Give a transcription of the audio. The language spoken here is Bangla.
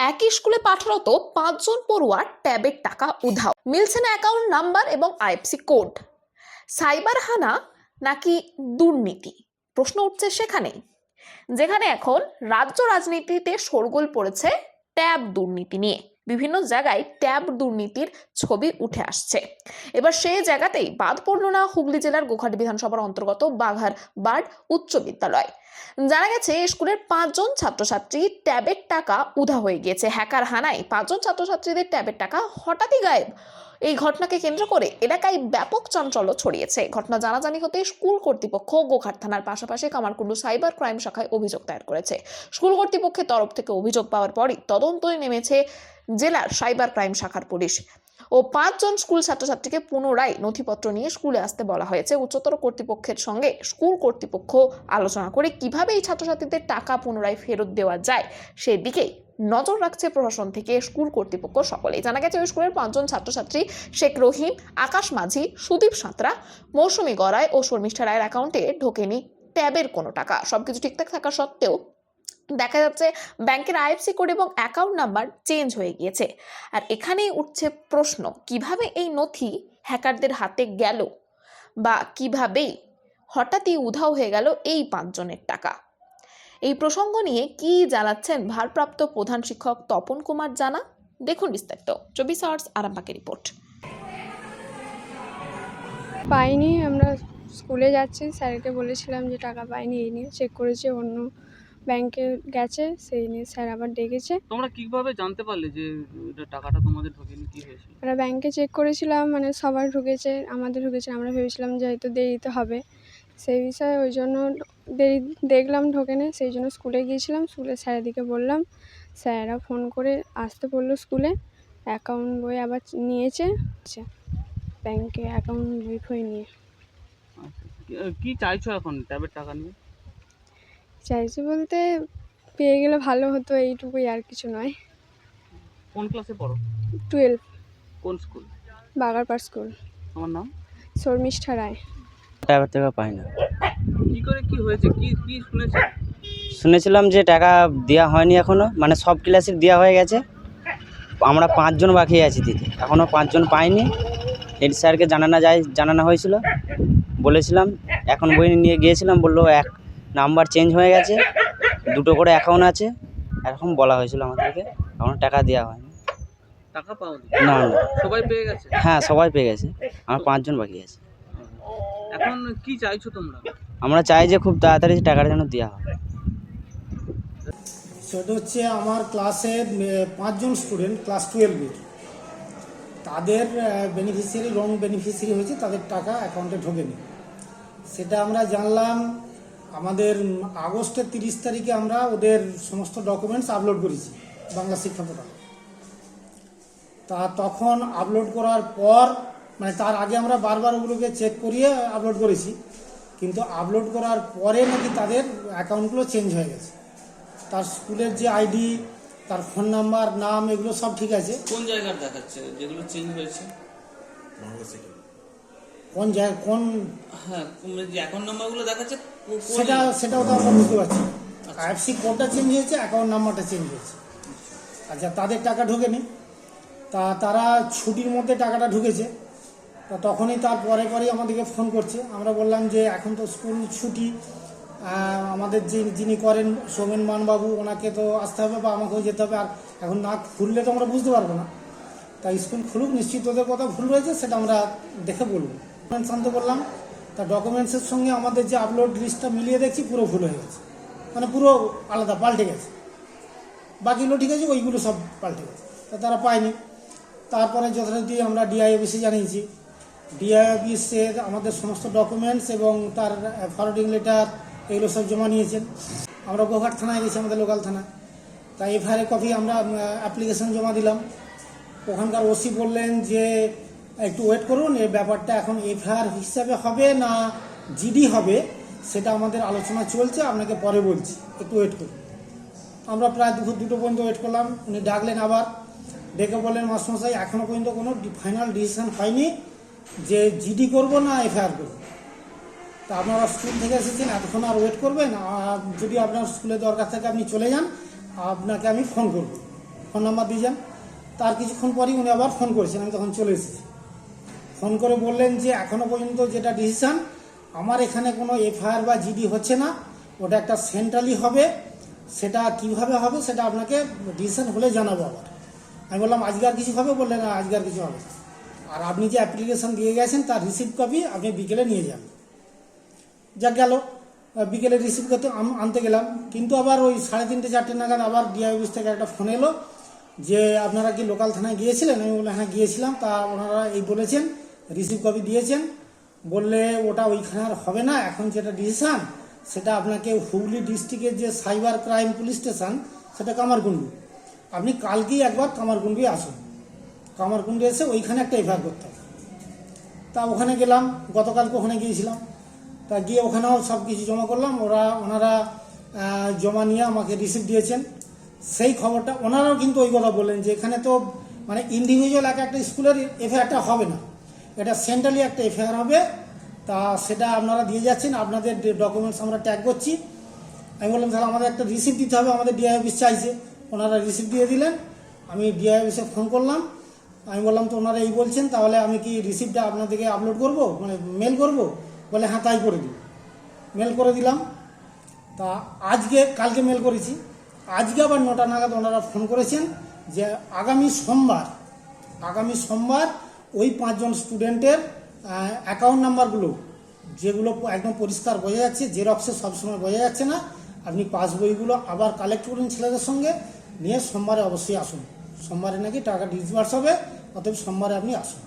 একই স্কুলে পাঠরত 5 জন পড়ুয়ার ট্যাবের টাকা উধাও, মিলছে না অ্যাকাউন্ট নাম্বার এবং আইএফসি কোড। সাইবার হানা নাকি দুর্নীতি? প্রশ্ন উঠছে সেখানেই, যেখানে এখন রাজ্য রাজনীতিতে শোরগোল পড়েছে ট্যাব দুর্নীতি নিয়ে। বিভিন্ন জায়গায় ট্যাব দুর্নীতির ছবি উঠে আসছে। এবার সেই জায়গাতেই বাদ পড়ল না হুগলি জেলার গোঘাট বিধানসভার অন্তর্গত বাঘার বার্ড উচ্চ বিদ্যালয়। জানা গেছে স্কুলের 5 জন ছাত্রছাত্রী ট্যাবের টাকা উধাও হয়ে গিয়েছে। হ্যাকার হানায় 5 জন ছাত্রছাত্রীদের ট্যাবের টাকা হঠাৎই গায়েব। এই ঘটনাকে কেন্দ্র করে এলাকায় ব্যাপক চাঞ্চল্য ছড়িয়েছে। ঘটনা জানাজানি হতে স্কুল কর্তৃপক্ষ গোঘাট থানার পাশাপাশি কামারকুণ্ডু সাইবার ক্রাইম শাখায় অভিযোগ দায়ের করেছে। স্কুল কর্তৃপক্ষের তরফ থেকে অভিযোগ পাওয়ার পরই তদন্তে নেমেছে জেলার সাইবার ক্রাইম শাখার পুলিশ ও 5 জন স্কুল ছাত্রছাত্রীকে পুনরায় নথিপত্র নিয়ে স্কুলে আসতে বলা হয়েছে। উচ্চতর কর্তৃপক্ষের সঙ্গে স্কুল কর্তৃপক্ষ আলোচনা করে কিভাবে এই ছাত্রছাত্রীদের টাকা পুনরায় ফেরত দেওয়া যায় সেদিকেই নজর রাখছে প্রশাসন থেকে স্কুল কর্তৃপক্ষ সকলেই। জানা গেছে ওই স্কুলের 5 জন ছাত্রছাত্রী শেখ রহিম, আকাশ মাঝি, সুদীপ সাঁতরা, মৌসুমী গড়াই ও শর্মিষ্ঠা রায়ের অ্যাকাউন্টে ঢোকেনি ট্যাবের কোনো টাকা। সবকিছু ঠিকঠাক থাকা সত্ত্বেও দেখা যাচ্ছে ব্যাংকের আইএফসি কোড এবং অ্যাকাউন্ট নাম্বার চেঞ্জ হয়ে গিয়েছে। আর এখানেই উঠছে প্রশ্ন, কিভাবে এই নথি হ্যাকারদের হাতে গেল বা কিভাবেই হঠাৎই উধাও হয়ে গেল এই 5 জনের টাকা। এই প্রসঙ্গ নিয়ে কি জানাচ্ছেন ভারপ্রাপ্ত প্রধান শিক্ষক তপন কুমার জানা, দেখুন বিস্তারিত 24 আওয়ার্স আরামবাগের রিপোর্ট। পাইনি, আমরা স্কুলে যাচ্ছি, স্যারকে বলেছিলাম যে টাকা পাইনি, এই নিয়ে চেক করেছে, অন্য ব্যাংকে গেছে, সেই নিয়ে স্যার আবার ডেকেছে। তোমরা কিভাবে জানতে পারলে যে টাকাটা তোমাদের ঢোকেনি? কি হয়েছিল? আমরা ব্যাংকে চেক করেছিলাম, মানে সবার ঢুকেছে, আমাদের ঢুকেছে। আমরা ভেবেছিলাম যে হয়তো দেরিতে হবে, সেই বিষয়ে ওই জন্য দেরি দেখলাম ঢোকেনি, সেই জন্য স্কুলে গিয়েছিলাম। স্কুলে স্যারেদিকে বললাম, স্যারেরা ফোন করে আসতে বললো স্কুলে। অ্যাকাউন্ট বই আবার নিয়েছে, আচ্ছা ব্যাংকে অ্যাকাউন্ট বই ফই নিয়ে। কি চাইছো এখন ট্যাবের টাকা নিয়ে? চাইছি বলতে পেয়ে গেলে ভালো হতো, এইটুকুই, আর কিছু নয়। কোন ক্লাসে পড়ো? 12। কোন স্কুল? বাগারপাড় স্কুল। তোমার নাম? শর্মিষ্ঠা রায়। ট্যাবের টাকা পাই না। কি করে কি হয়েছে? কি কি শুনেছো? শুনেছিলাম যে টাকা দেওয়া হয়নি এখনও, মানে সব ক্লাসের দেওয়া হয়ে গেছে, আমরা 5 জন বাকি আছি দিতে, এখনও 5 জন পাইনি। হেড স্যারকে জানানো হয়েছিল, বলেছিলাম, এখন বই নিয়ে গিয়েছিলাম, বললো এক নাম্বার চেঞ্জ হয়ে গেছে, 2টো করে অ্যাকাউন্ট আছে, এরকম বলা হয়েছিল আমাদেরকে। এখনও টাকা দেওয়া হয়নি। টাকা পাওনি? না না। সবাই পেয়ে গেছে? হ্যাঁ, সবাই পেয়ে গেছে, আমার 5 জন বাকি আছে। এখন কি চাইছো তোমরা? আমরা চাই যে খুব তাড়াতাড়ি টাকাটা যেন দেওয়া হয়। সেটা হচ্ছে আমার ক্লাসের 5 জন স্টুডেন্ট ক্লাস 12-এর, তাদের বেনিফিশিয়ারি রং বেনিফিশিয়ারি হয়েছে, তাদের টাকা অ্যাকাউন্টে ঢোকেনি। সেটা আমরা জানলাম আমাদের আগস্টের 30 তারিখে। আমরা ওদের সমস্ত ডকুমেন্টস আপলোড করেছি বাংলা শিক্ষা পোর্টালে। তা তখন আপলোড করার পর, মানে তার আগে আমরা বারবার ওগুলোকে চেক করিয়ে আপলোড করেছি, কিন্তু আপলোড করার পরে নাকি তাদের অ্যাকাউন্টগুলো চেঞ্জ হয়ে গেছে। তার স্কুলের যে আইডি, তার ফোন নাম্বার, নাম, এগুলো সব ঠিক আছে। কোন জায়গার দেখাচ্ছে যেগুলো চেঞ্জ হয়েছে? কোন জায়গা, কোন, হ্যাঁ, যে অ্যাকাউন্ট নাম্বারগুলো দেখাচ্ছে সেটাও তো আমরা বুঝতে পারছি। আইএফসি কোডটা চেঞ্জ হয়েছে, অ্যাকাউন্ট নাম্বারটা চেঞ্জ হয়েছে। আচ্ছা, তাদের টাকা ঢোকেনি। তারা ছুটির মধ্যে টাকাটা ঢুকেছে। তা তখনই তার পরেই আমাদেরকে ফোন করছে। আমরা বললাম যে এখন তো স্কুল ছুটি, আমাদের যিনি করেন সৌমেন মানবাবু, ওনাকে তো আসতে হবে বা আমাকেও যেতে হবে, আর এখন না খুললে তো আমরা বুঝতে পারবো না। তাই স্কুল খুলুক, নিশ্চিত ওদের কথা ভুল রয়েছে, সেটা আমরা দেখে বলবো। ডকুমেন্টস আনতে বললাম, তা ডকুমেন্টসের সঙ্গে আমাদের যে আপলোড লিস্টটা মিলিয়ে দেখছি পুরো ভুল হয়ে গেছে, মানে পুরো আলাদা, পাল্টে গেছে। বাকিগুলো ঠিক আছে, ওইগুলো সব পাল্টে গেছে। তা তারা পায়নি। তারপরে যথারীতি আমরা ডিআই অফিসে জানিয়েছি। ডিআই অফিসে আমাদের সমস্ত ডকুমেন্টস এবং তার ফরওয়ার্ডিং লেটার এগুলো সব জমা নিয়েছেন। আমরা গোঘাট থানায় গেছি, আমাদের লোকাল থানায়। তাই এফআইআর কপি আমরা অ্যাপ্লিকেশন জমা দিলাম। ওখানকার ওসি বললেন যে একটু ওয়েট করুন, এই ব্যাপারটা এখন এফআইআর হিসাবে হবে না জিডি হবে, সেটা আমাদের আলোচনা চলছে, আপনাকে পরে বলছি, একটু ওয়েট করুন। আমরা প্রায় দুপুর 2টো পর্যন্ত ওয়েট করলাম। উনি ডাকলেন আবার, ডেকে বললেন, মাস্টারমশাই এখনও পর্যন্ত কোনো ফাইনাল ডিসিশন হয়নি যে জিডি করব না এফআইআর করব। তা আপনারা স্কুল থেকে এসেছেন, এতক্ষণ আর ওয়েট করবেন? যদি আপনার স্কুলে দরকার থাকে আপনি চলে যান, আপনাকে আমি ফোন করব। ফোন নাম্বার দিয়ে যান। তার কিছুক্ষণ পরই উনি আবার ফোন করেছেন, আমি তখন চলে এসেছি। ফোন করে বললেন যে এখনও পর্যন্ত যেটা ডিসিশান, আমার এখানে কোনো এফআইআর বা জিডি হচ্ছে না, ওটা একটা সেন্ট্রালি হবে, সেটা কিভাবে হবে সেটা আপনাকে ডিসিশন হলে জানাবো আবার। আমি বললাম আজকে আর কিছু হবে? বললেন না, আজকে আর কিছু হবে না। আর আপনি যে অ্যাপ্লিকেশন দিয়ে গেছেন তার রিসিপ্ট কপি আপনি বিকেলে নিয়ে যান। যা গেল, বিকেলে রিসিভ করতে আনতে গেলাম, কিন্তু আবার ওই 3:30 4টে নাগাদ আবার ডিআই অফিস থেকে একটা ফোন এলো যে আপনারা কি লোকাল থানায় গিয়েছিলেন? আমি বললাম হ্যাঁ গিয়েছিলাম। তা ওনারা এই বলেছেন, রিসিভ কপি দিয়েছেন, বললে ওটা ওইখানে আর হবে না, এখন যেটা ডিসিশান সেটা আপনাকে হুগলি ডিস্ট্রিক্টের যে সাইবার ক্রাইম পুলিশ স্টেশন, সেটা কামারকুণ্ডু, আপনি কালকেই একবার কামারকুণ্ডু আসুন। কামারকুণ্ডু এসে ওইখানে একটা এফআইআর করতে হবে। তা ওখানে গেলাম, গতকালকে ওখানে গিয়েছিলাম। তা গিয়ে ওখানেও সব কিছু জমা করলাম, ওনারা জমা নিয়ে আমাকে রিসিপ্ট দিয়েছেন। সেই খবরটা ওনারাও কিন্তু ওই কথা বললেন যে এখানে তো মানে ইন্ডিভিজুয়াল একটা স্কুলের এফআইআরটা হবে না, এটা সেন্ট্রালি একটা এফআইআর হবে। তা সেটা আপনারা দিয়ে যাচ্ছেন, আপনাদের ডকুমেন্টস আমরা ট্যাগ করছি। আমি বললাম তাহলে আমাদের একটা রিসিপ্ট দিতে হবে, আমাদের ডিআই অফিস চাইছে। ওনারা রিসিপ্ট দিয়ে দিলেন। আমি ডিআই অফিসে ফোন করলাম, আমি বললাম তো ওনারা এই বলছেন, তাহলে আমি কি রিসিপ্টটা আপনাদেরকে আপলোড করব, মানে মেল করব? বলে হ্যাঁ তাই করে দিন। মেল করে দিলাম। তা কালকে মেল করেছি, আজকে আবার 9টা নাগাদ ওনারা ফোন করেছেন যে আগামী সোমবার ওই 5 জন স্টুডেন্টের অ্যাকাউন্ট নাম্বারগুলো, যেগুলো একদম পরিষ্কার বোঝা যাচ্ছে, জেরক্সে সবসময় বোঝা যাচ্ছে না, আপনি পাসবইগুলো আবার কালেক্ট করুন ছেলেদের সঙ্গে নিয়ে সোমবারে অবশ্যই আসুন। সোমবারে নাকি টাকা ডিসবার্স হবে, অতএব সোমবারে আপনি আসুন।